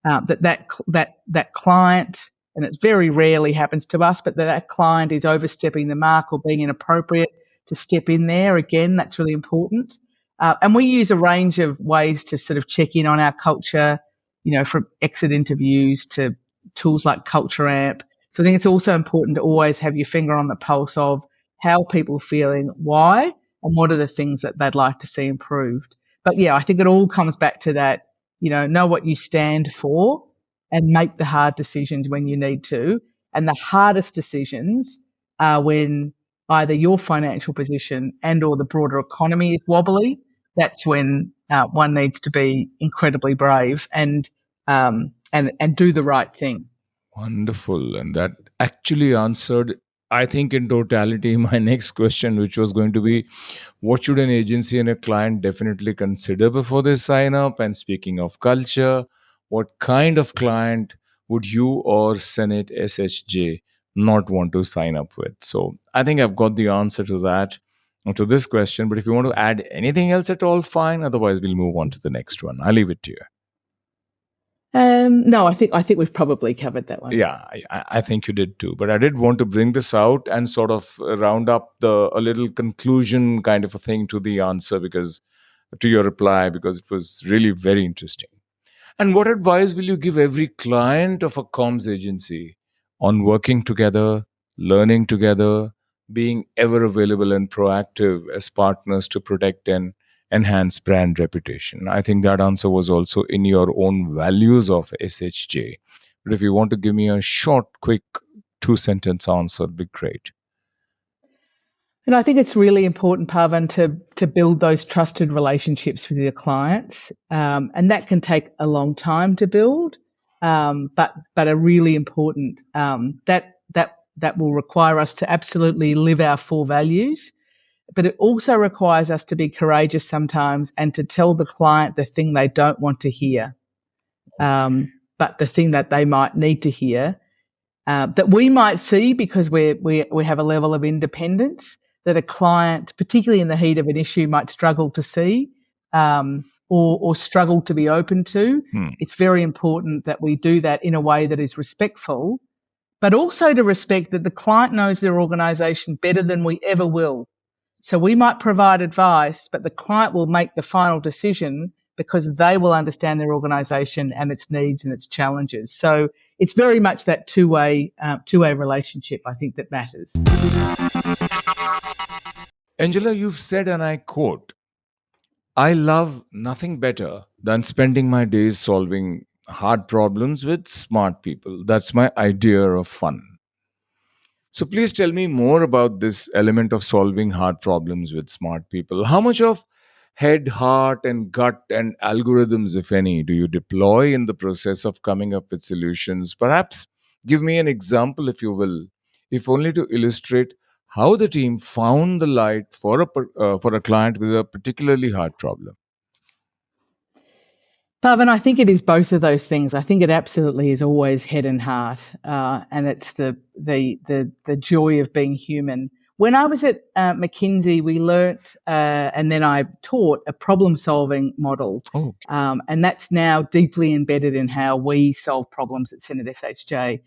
B: that client, and it very rarely happens to us, but that client is overstepping the mark or being inappropriate, to step in there. Again, that's really important. And we use a range of ways to sort of check in on our culture, from exit interviews to tools like Culture Amp. So I think it's also important to always have your finger on the pulse of how people are feeling, why, and what are the things that they'd like to see improved. But yeah, I think it all comes back to that, know what you stand for and make the hard decisions when you need to. And the hardest decisions are when either your financial position and or the broader economy is wobbly. That's when one needs to be incredibly brave and do the right thing.
A: Wonderful. And that actually answered, I think, in totality, my next question, which was going to be, what should an agency and a client definitely consider before they sign up? And speaking of culture, what kind of client would you or SenateSHJ not want to sign up with? So I think I've got the answer to that, to this question. But if you want to add anything else at all, fine. Otherwise, we'll move on to the next one. I'll leave it to you.
B: No, I think we've probably covered that one.
A: Yeah, I think you did too. But I did want to bring this out and sort of round up a little conclusion kind of a thing to the answer, because to your reply, because it was really very interesting. And what advice will you give every client of a comms agency on working together, learning together, being ever available and proactive as partners to protect and enhance brand reputation? I think that answer was also in your own values of SHJ. But if you want to give me a short, quick 2 sentence answer, it'd be great.
B: And I think it's really important, Pavan, to build those trusted relationships with your clients, and that can take a long time to build, but are really important. That will require us to absolutely live our full values, but it also requires us to be courageous sometimes and to tell the client the thing they don't want to hear, but the thing that they might need to hear, that we might see because we have a level of independence that a client, particularly in the heat of an issue, might struggle to see, or struggle to be open to. It's very important that we do that in a way that is respectful, but also to respect that the client knows their organisation better than we ever will. So we might provide advice, but the client will make the final decision because they will understand their organisation and its needs and its challenges. So it's very much that two-way relationship, I think, that matters.
A: Angela, you've said, and I quote, I love nothing better than spending my days solving hard problems with smart people. That's my idea of fun. So please tell me more about this element of solving hard problems with smart people. How much of head, heart, and gut and algorithms, if any, do you deploy in the process of coming up with solutions? Perhaps give me an example, if you will, if only to illustrate how the team found the light for a client with a particularly hard problem.
B: Pavan, I think it is both of those things. I think it absolutely is always head and heart, and it's the joy of being human. When I was at McKinsey, we learnt, and then I taught a problem-solving model, and that's now deeply embedded in how we solve problems at SenateSHJ.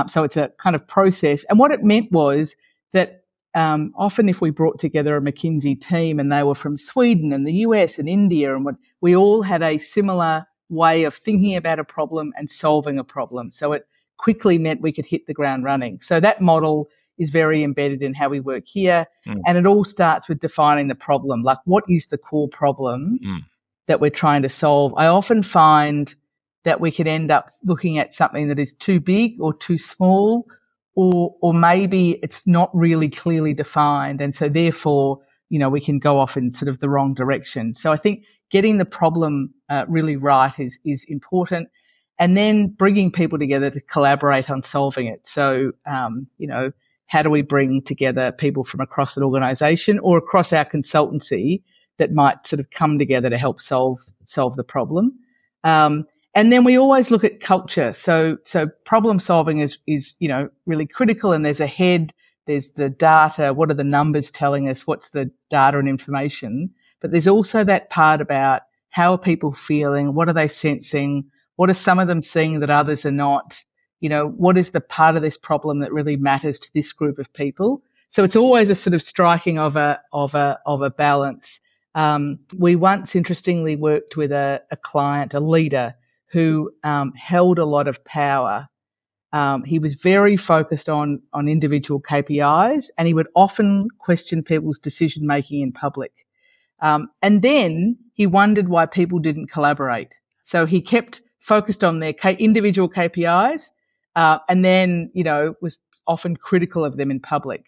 B: So it's a kind of process, and what it meant was that often if we brought together a McKinsey team and they were from Sweden and the US and India, and we all had a similar way of thinking about a problem and solving a problem. So it quickly meant we could hit the ground running. So that model is very embedded in how we work here. And it all starts with defining the problem. Like, what is the core problem that we're trying to solve? I often find that we could end up looking at something that is too big or too small, or maybe it's not really clearly defined. And so therefore, we can go off in sort of the wrong direction. So I think getting the problem really right is important, and then bringing people together to collaborate on solving it. So, how do we bring together people from across an organisation or across our consultancy that might sort of come together to help solve the problem? And then we always look at culture. So problem solving is really critical. And there's a head, there's the data. What are the numbers telling us? What's the data and information? But there's also that part about how are people feeling? What are they sensing? What are some of them seeing that others are not? What is the part of this problem that really matters to this group of people? So it's always a sort of striking of a balance. We once, interestingly, worked with a client, a leader who held a lot of power. He was very focused on individual KPIs, and he would often question people's decision making in public. And then he wondered why people didn't collaborate. So he kept focused on their individual KPIs, and then was often critical of them in public.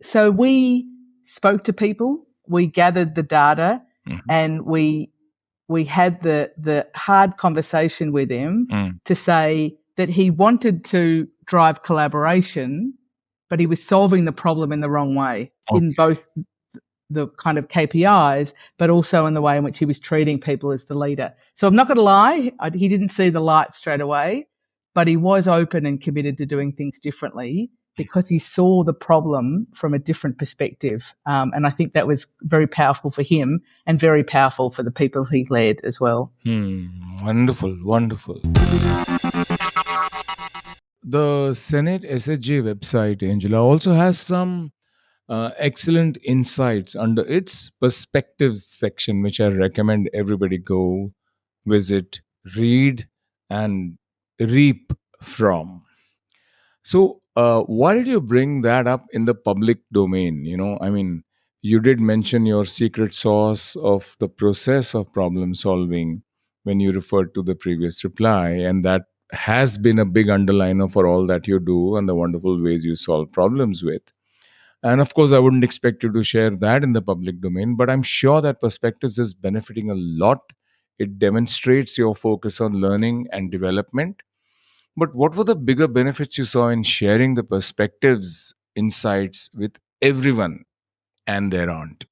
B: So we spoke to people, we gathered the data, and we had the hard conversation with him to say that he wanted to drive collaboration, but he was solving the problem in the wrong way in both the kind of KPIs, but also in the way in which he was treating people as the leader. So I'm not going to lie, he didn't see the light straight away, but he was open and committed to doing things differently because he saw the problem from a different perspective. And I think that was very powerful for him and very powerful for the people he led as well.
A: Wonderful, wonderful. The SenateSHJ website, Angela, also has some excellent insights under its perspectives section, which I recommend everybody go visit, read, and reap from. So, why did you bring that up in the public domain? You did mention your secret sauce of the process of problem solving when you referred to the previous reply, and that has been a big underliner for all that you do and the wonderful ways you solve problems with. And of course, I wouldn't expect you to share that in the public domain, but I'm sure that Perspectives is benefiting a lot. It demonstrates your focus on learning and development. But what were the bigger benefits you saw in sharing the Perspectives insights with everyone and their aunt?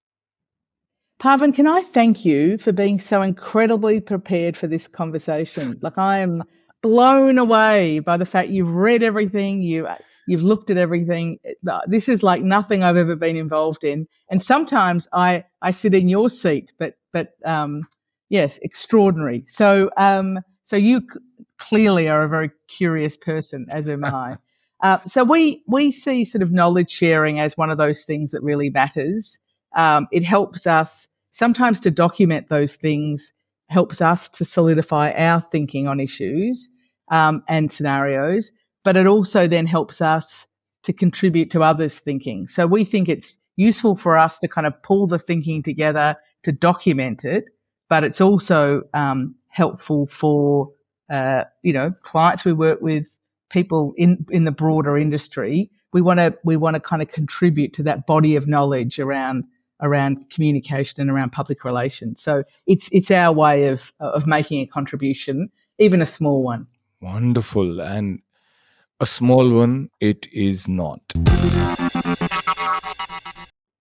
B: Pavan, can I thank you for being so incredibly prepared for this conversation? Like, I am blown away by the fact you've read everything, you've looked at everything. This is like nothing I've ever been involved in, and sometimes I sit in your seat. But yes, extraordinary. So you clearly are a very curious person, as am I. So we see sort of knowledge sharing as one of those things that really matters. It helps us sometimes to document those things, helps us to solidify our thinking on issues and scenarios, but it also then helps us to contribute to others' thinking. So we think it's useful for us to kind of pull the thinking together to document it, but it's also helpful for clients we work with, people in the broader industry. We want to kind of contribute to that body of knowledge around communication and around public relations. So it's our way of making a contribution, even a small one.
A: Wonderful. And a small one it is not.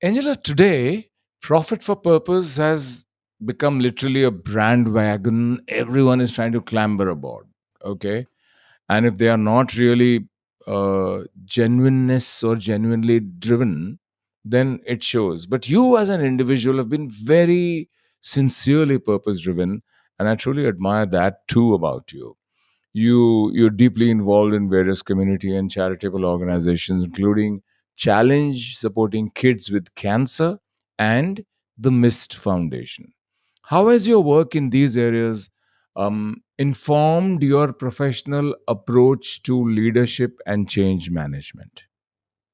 A: Angela, today, Profit for Purpose has become literally a bandwagon everyone is trying to clamber aboard. Okay. And if they are not really genuineness or genuinely driven, then it shows. But you, as an individual, have been very sincerely purpose driven, and I truly admire that too about you. You're deeply involved in various community and charitable organizations, including Challenge supporting kids with cancer and the Mist Foundation. How has your work in these areas informed your professional approach to leadership and change management?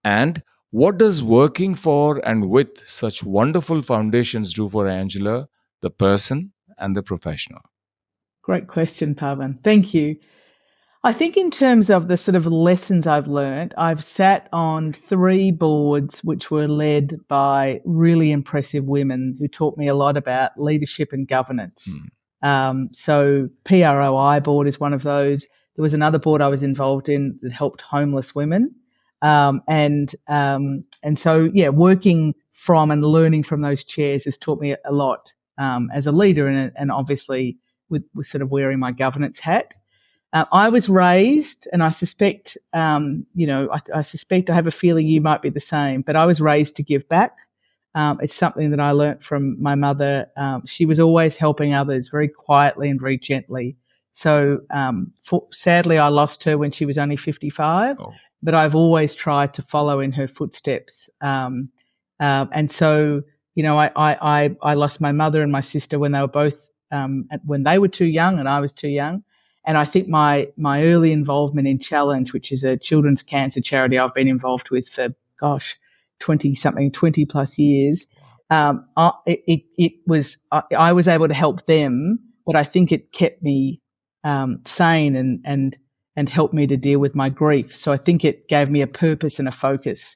A: And what does working for and with such wonderful foundations do for Angela, the person and the professional?
B: Great question, Pavan. Thank you. I think in terms of the sort of lessons I've learned, I've sat on 3 boards which were led by really impressive women who taught me a lot about leadership and governance. So PROI board is one of those. There was another board I was involved in that helped homeless women. And so, working from and learning from those chairs has taught me a lot as a leader and obviously with sort of wearing my governance hat. I was raised, and I suspect, I suspect I have a feeling you might be the same, but I was raised to give back. It's something that I learnt from my mother. She was always helping others very quietly and very gently. So sadly, I lost her when she was only 55,
A: Oh,
B: but I've always tried to follow in her footsteps. And so, I lost my mother and my sister when they were both when they were too young and I was too young. And I think my early involvement in Challenge, which is a children's cancer charity I've been involved with for, gosh, 20 plus years, I was able to help them, but I think it kept me sane and helped me to deal with my grief. So I think it gave me a purpose and a focus.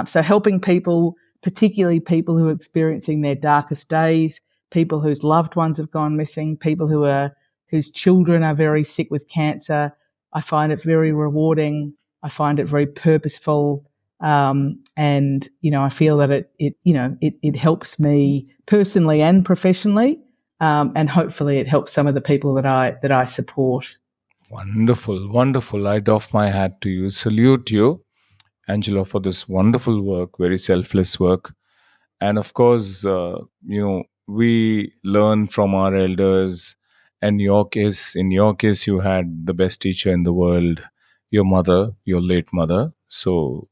B: So helping people, particularly people who are experiencing their darkest days, people whose loved ones have gone missing, people whose children are very sick with cancer. I find it very rewarding. I find it very purposeful. And I feel that it helps me personally and professionally. And hopefully it helps some of the people that I support.
A: wonderful, wonderful. I doff my hat to you. Salute you, Angela, for this wonderful work, very selfless work. And of course, we learn from our elders. And in your case, you had the best teacher in the world, your mother, your late mother. So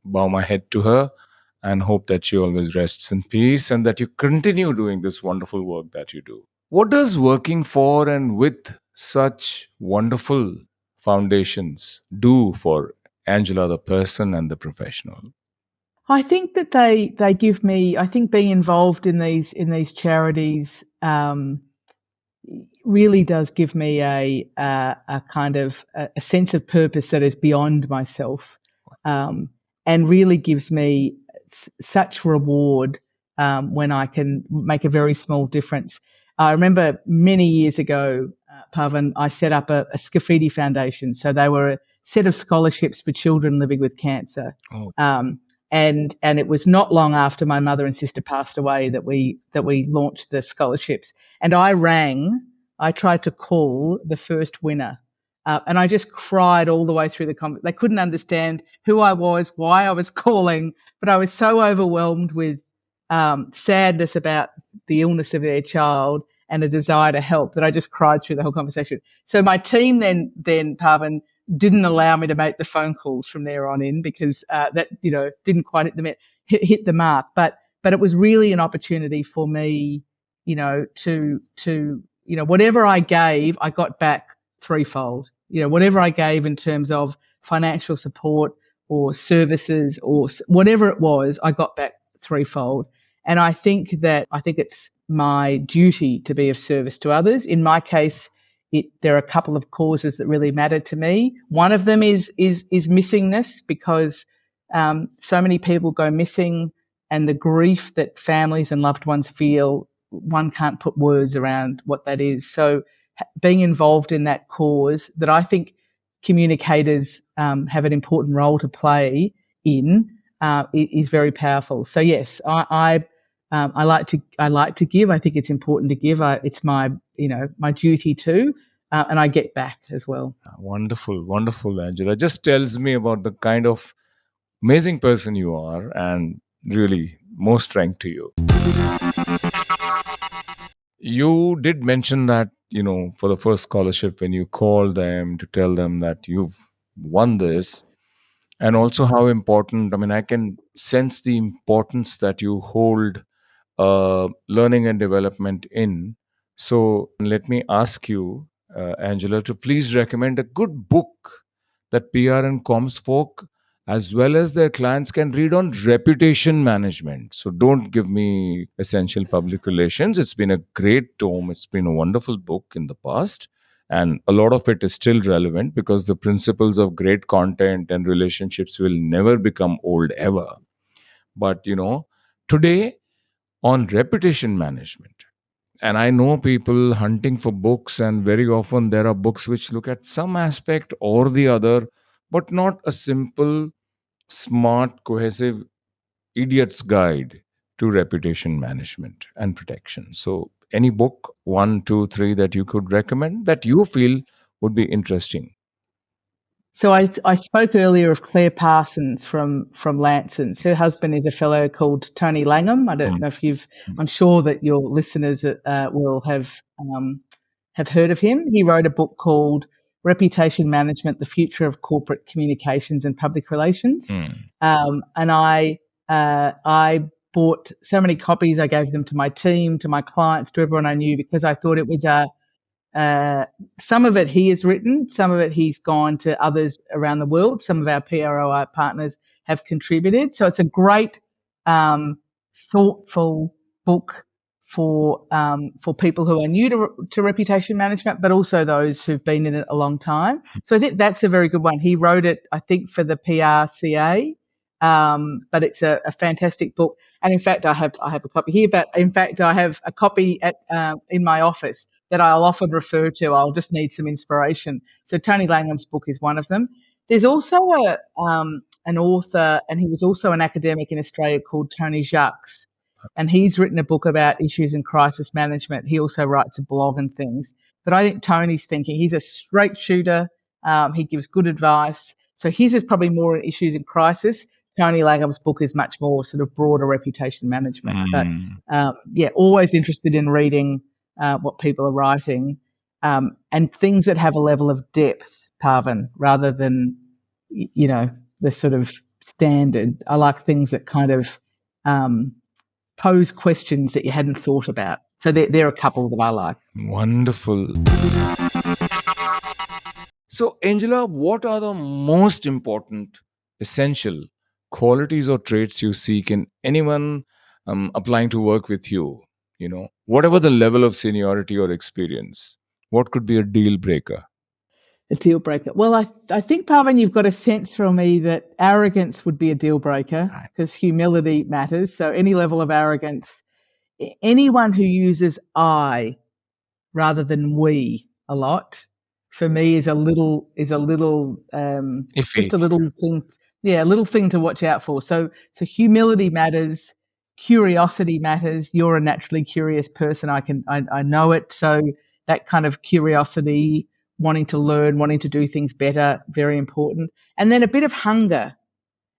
A: bow my head to her and hope that she always rests in peace and that you continue doing this wonderful work that you do. What does working for and with such wonderful foundations do for Angela, the person and the professional?
B: I think that they give me. I think being involved in these charities really does give me a kind of a sense of purpose that is beyond myself, and really gives me such reward when I can make a very small difference. I remember many years ago, Pavan, I set up a Scaffidi Foundation. So they were a set of scholarships for children living with cancer.
A: Oh,
B: And it was not long after my mother and sister passed away that we launched the scholarships. And I tried to call the first winner, and I just cried all the way through the conversation. They couldn't understand who I was, why I was calling, but I was so overwhelmed with sadness about the illness of their child and a desire to help that I just cried through the whole conversation. So my team then Pavan, didn't allow me to make the phone calls from there on in because that didn't quite hit the mark. But it was really an opportunity for me, to whatever I gave, I got back threefold. Whatever I gave in terms of financial support or services or whatever it was, I got back threefold. And I think it's my duty to be of service to others. In my case, there are a couple of causes that really matter to me. One of them is missingness, because so many people go missing, and the grief that families and loved ones feel, one can't put words around what that is. So being involved in that cause, that I think communicators have an important role to play in, is very powerful. So yes, I like to give. I think it's important to give. It's my duty too, and I get back as well.
A: wonderful, wonderful, Angela. Just tells me about the kind of amazing person you are, and really, more strength to you. You did mention that, for the first scholarship, when you called them to tell them that you've won this, and also how important, I mean, I can sense the importance that you hold learning and development in. So let me ask you, Angela, to please recommend a good book that PR and comms folk as well as their clients can read on reputation management. So don't give me essential public relations. It's been a great tome. It's been a wonderful book in the past. And a lot of it is still relevant because the principles of great content and relationships will never become old ever. But, today on reputation management, and I know people hunting for books, and very often there are books which look at some aspect or the other, but not a simple, smart, cohesive idiot's guide to reputation management and protection. So any book, one, two, three, that you could recommend that you feel would be interesting?
B: So I spoke earlier of Claire Parsons from Lansons. Her
A: Yes.
B: husband is a fellow called Tony Langham. I don't
A: Mm,
B: know if you've.
A: mm,
B: I'm sure that your listeners will have heard of him. He wrote a book called Reputation Management: The Future of Corporate Communications and Public Relations.
A: mm,
B: And I bought so many copies. I gave them to my team, to my clients, to everyone I knew, because I thought it was a uh, some of it he has written, some of it he's gone to others around the world. Some of our PROI partners have contributed. So it's a great, um, thoughtful book for people who are new to reputation management, but also those who've been in it a long time. So I think that's a very good one. He wrote it, I think, for the PRCA, but it's a fantastic book. And in fact, I have a copy here. But in fact, I have a copy at in my office that I'll often refer to. I'll just need some inspiration. So Tony Langham's book is one of them. There's also an author, and he was also an academic in Australia, called Tony Jacques, and he's written a book about issues in crisis management. He also writes a blog and things. But I think Tony's thinking, he's a straight shooter. He gives good advice. So his is probably more issues in crisis. Tony Langham's book is much more sort of broader reputation management. But
A: mm.
B: yeah, always interested in reading what people are writing, and things that have a level of depth, Parvin, rather than, the sort of standard. I like things that kind of um, pose questions that you hadn't thought about. So there are a couple that I like.
A: Wonderful. So, Angela, what are the most important, essential qualities or traits you seek in anyone applying to work with you? Whatever the level of seniority or experience, what could be a deal breaker?
B: A deal breaker. Well, I think, Parvin, you've got a sense from me that arrogance would be a deal breaker
A: Right.
B: because humility matters. So any level of arrogance, anyone who uses I rather than we a lot, for me, is
A: Iffy.
B: just a little thing. Yeah, a little thing to watch out for. So humility matters, curiosity matters. You're a naturally curious person. I know it. So that kind of curiosity, wanting to learn, wanting to do things better, very important. And then a bit of hunger.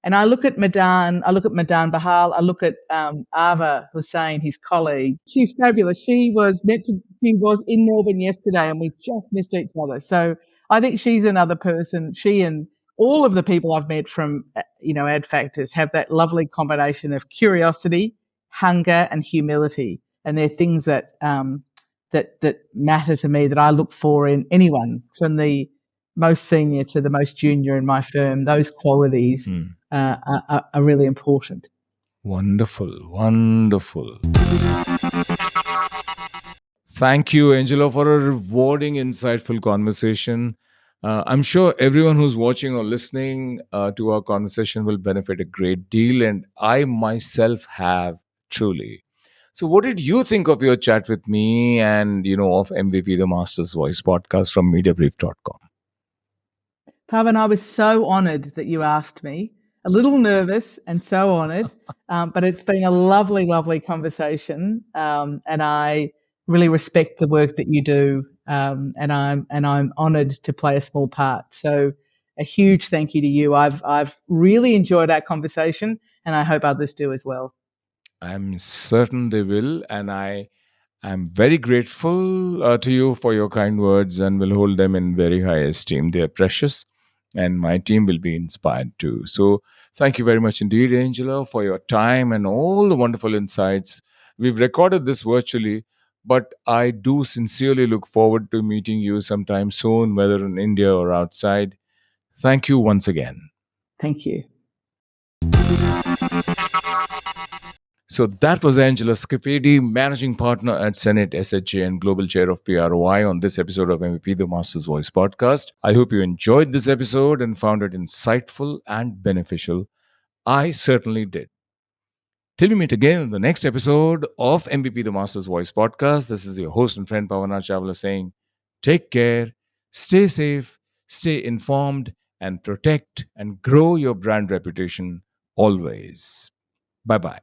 B: And I look at Madan Bahal, I look at Ava Hussain, his colleague. She's fabulous. She was in Melbourne yesterday, and we just missed each other. So I think she's another person. She and all of the people I've met from, Ad Factors have that lovely combination of curiosity, hunger, and humility. And they're things that matter to me, that I look for in anyone, from the most senior to the most junior in my firm. Those qualities
A: Hmm.
B: are really important.
A: Wonderful. Wonderful. Thank you, Angela, for a rewarding, insightful conversation. I'm sure everyone who's watching or listening to our conversation will benefit a great deal, and I myself have, truly. So, what did you think of your chat with me and, of MVP, the Master's Voice podcast from Mediabrief.com?
B: Pavan, I was so honoured that you asked me. A little nervous and so honoured, but it's been a lovely, lovely conversation, and I really respect the work that you do, and I'm honoured to play a small part. So, a huge thank you to you. I've really enjoyed our conversation, and I hope others do as well.
A: I'm certain they will, and I'm very grateful to you for your kind words and will hold them in very high esteem. They are precious, and my team will be inspired too. So, thank you very much indeed, Angela, for your time and all the wonderful insights. We've recorded this virtually, but I do sincerely look forward to meeting you sometime soon, whether in India or outside. Thank you once again.
B: Thank you.
A: So that was Angela Scaffidi, managing partner at SenateSHJ and global chair of PROI, on this episode of MVP, the Master's Voice podcast. I hope you enjoyed this episode and found it insightful and beneficial. I certainly did. Till we meet again in the next episode of MVP, the Master's Voice podcast, this is your host and friend Pavana Chawla saying, take care, stay safe, stay informed, and protect and grow your brand reputation always. Bye bye.